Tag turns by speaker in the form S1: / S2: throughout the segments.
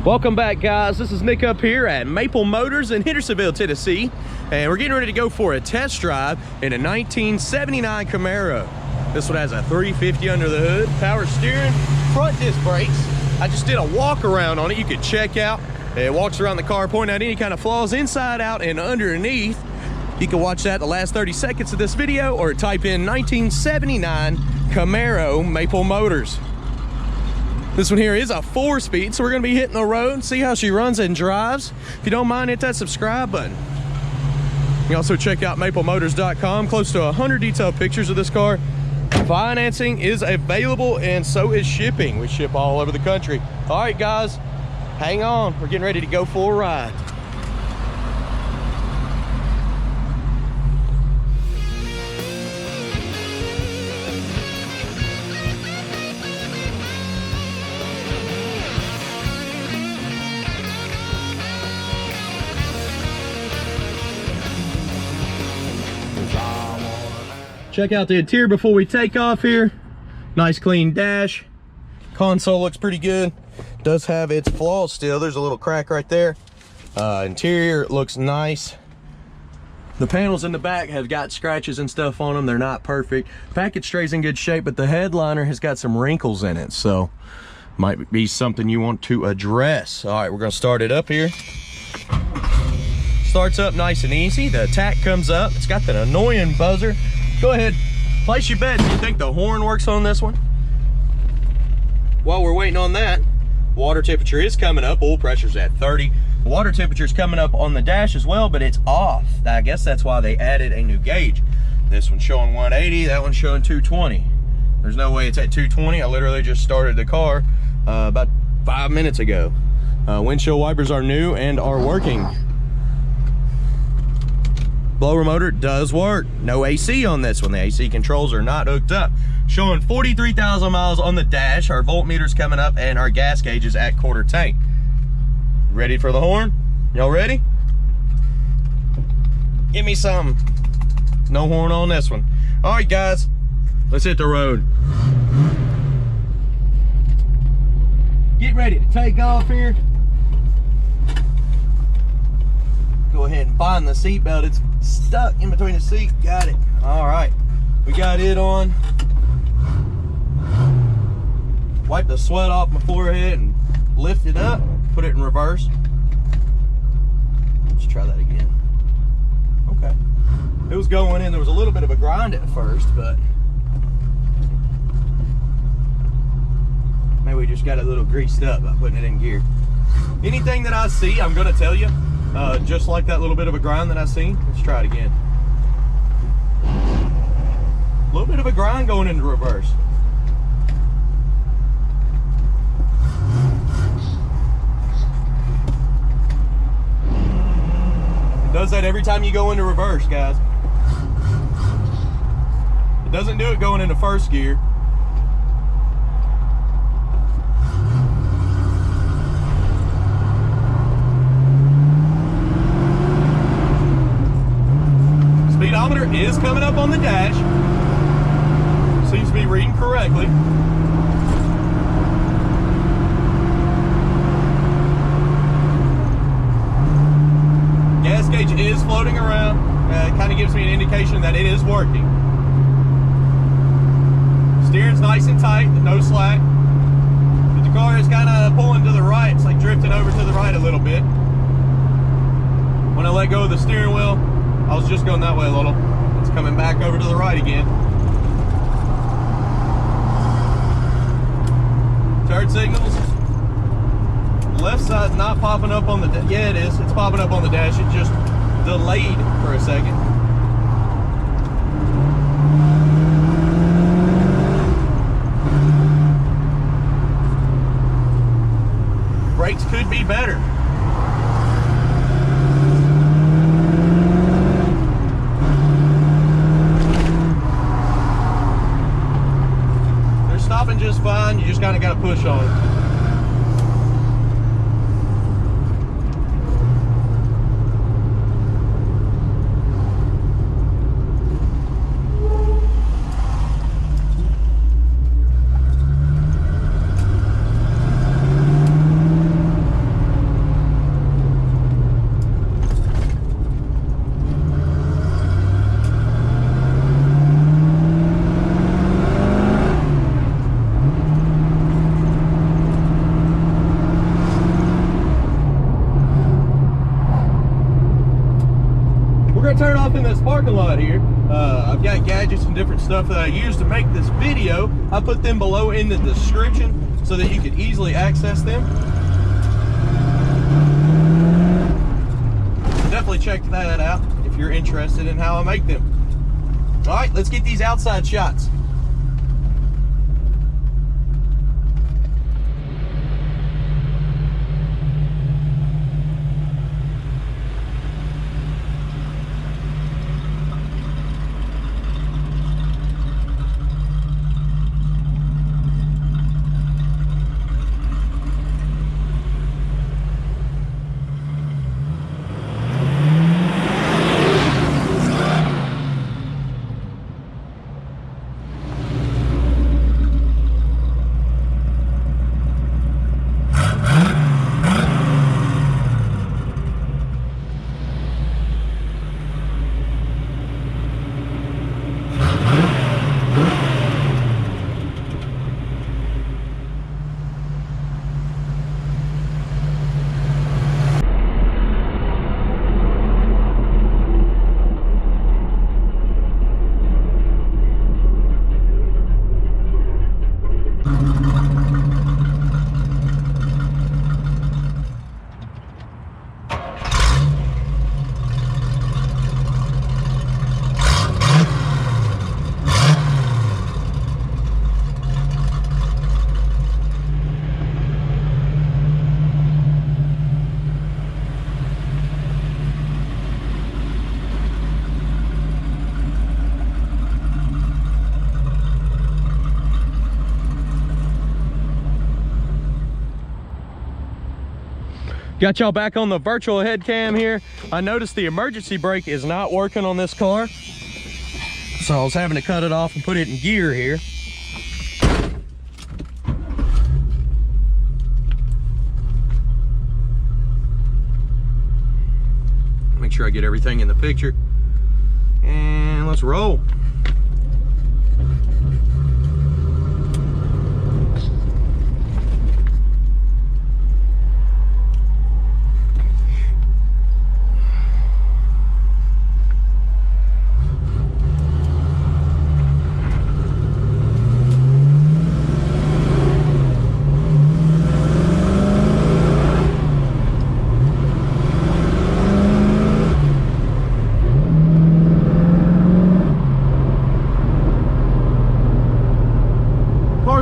S1: Welcome back, guys. This is Nick up here at Maple Motors in Hendersonville, Tennessee, and we're getting ready to go for a test drive in a 1979 Camaro. This one has a 350 under the hood, power steering, front disc brakes. I just did a walk around on it. You can check out. It walks around the car, pointing out any kind of flaws inside, out, and underneath. You can watch that the last 30 seconds of this video, or type in 1979 Camaro Maple Motors. This one here is a 4-speed, so we're gonna be hitting the road and see how she runs and drives. If you don't mind, hit that subscribe button. You can also check out maplemotors.com. Close to 100 detailed pictures of this car. Financing is available, and so is shipping. We ship all over the country. All right, guys, hang on. We're getting ready to go for a ride. Check out the interior before we take off here. Nice clean dash. Console looks pretty good. Does have its flaws still. There's a little crack right there. Interior looks nice. The panels in the back have got scratches and stuff on them. They're not perfect. Package tray's in good shape, but the headliner has got some wrinkles in it, so might be something you want to address. All right, we're gonna start it up here. Starts up nice and easy. The tach comes up. It's got that annoying buzzer. Go ahead, place your bet. Do you think the horn works on this one? While we're waiting on that, water temperature is coming up. Oil pressure's at 30. The water temperature is coming up on the dash as well, but it's off. I guess that's why they added a new gauge. This one's showing 180, that one's showing 220. There's no way it's at 220. I literally just started the car about 5 minutes ago. Windshield wipers are new and are working. Blower motor does work. No AC on this one. The AC controls are not hooked up. Showing 43,000 miles on the dash. Our voltmeter's coming up and our gas gauge is at quarter tank. Ready for the horn? Y'all ready? Give me some. No horn on this one. All right, guys, let's hit the road. Get ready to take off here. Go ahead and find the seatbelt. It's stuck in between the seat. Got it. All right, we got it on. Wipe the sweat off my forehead and lift it up. Put it in reverse. Let's try that again. Okay. It was going in. There was a little bit of a grind at first, but maybe we just got a little greased up by putting it in gear. Anything that I see, I'm going to tell you. Just like that little bit of a grind that I seen. Let's try it again. A little bit of a grind going into reverse. It does that every time you go into reverse, guys. It doesn't do it going into first gear. Speedometer is coming up on the dash. Seems to be reading correctly. Gas gauge is floating around. It kind of gives me an indication that it is working. Steering's nice and tight, no slack. But the car is kind of pulling to the right. It's like drifting over to the right a little bit. When I let go of the steering wheel, I was just going that way a little. It's coming back over to the right again. Turn signals. Left side's not popping up on the dash. Yeah, it is. It's popping up on the dash. It just delayed for a second. Brakes could be better. Stopping just fine. You just kind of got to push on it. in this parking lot here, I've got gadgets and different stuff that I use to make this video. I put them below in the description so that you can easily access them. So definitely check that out if you're interested in how I make them. All right, let's get these outside shots. Got y'all back on the virtual head cam here. I noticed the emergency brake is not working on this car, so I was having to cut it off and put it in gear here. Make sure I get everything in the picture, and let's roll.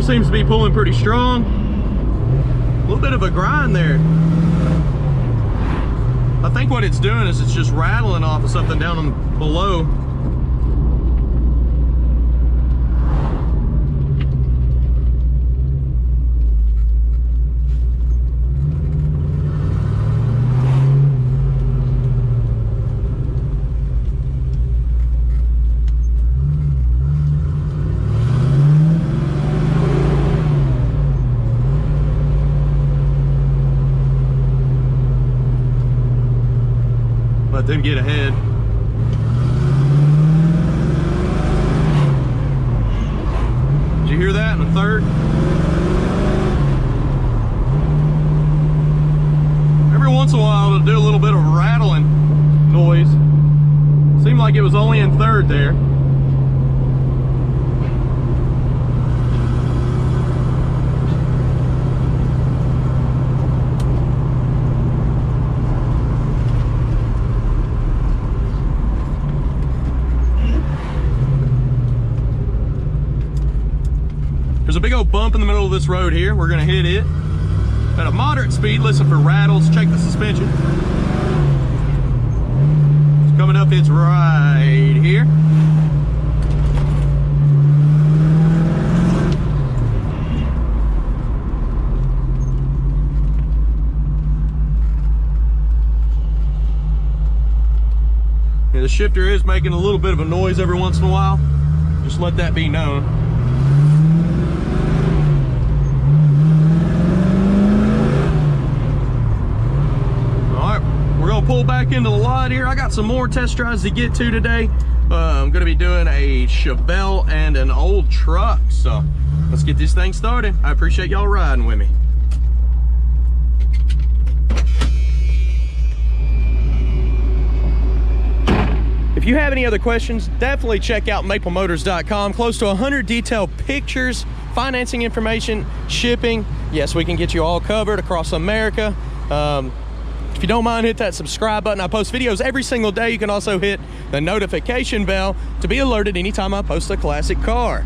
S1: Seems to be pulling pretty strong. A little bit of a grind there. I think what it's doing is it's just rattling off of something down below. Let them get ahead. Did you hear that in the third? Every once in a while it'll do a little bit of rattling noise. Seemed like it was only in third there. There's a big old bump in the middle of this road here. We're gonna hit it at a moderate speed. Listen for rattles, check the suspension. It's coming up, it's right here. Yeah, the shifter is making a little bit of a noise every once in a while. Just let that be known. Pull back into the lot here. I got some more test drives to get to today. I'm going to be doing a Chevelle and an old truck. So let's get this thing started. I appreciate y'all riding with me. If you have any other questions, definitely check out maplemotors.com. Close to 100 detailed pictures, financing information, shipping. Yes, we can get you all covered across America. If you don't mind, hit that subscribe button. I post videos every single day. You can also hit the notification bell to be alerted anytime I post a classic car.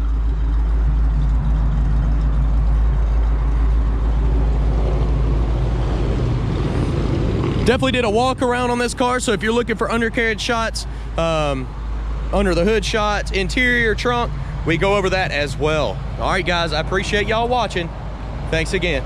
S1: Definitely did a walk around on this car, so if you're looking for undercarriage shots, under the hood shots, interior, trunk, we go over that as well. All right, guys, I appreciate y'all watching. Thanks again.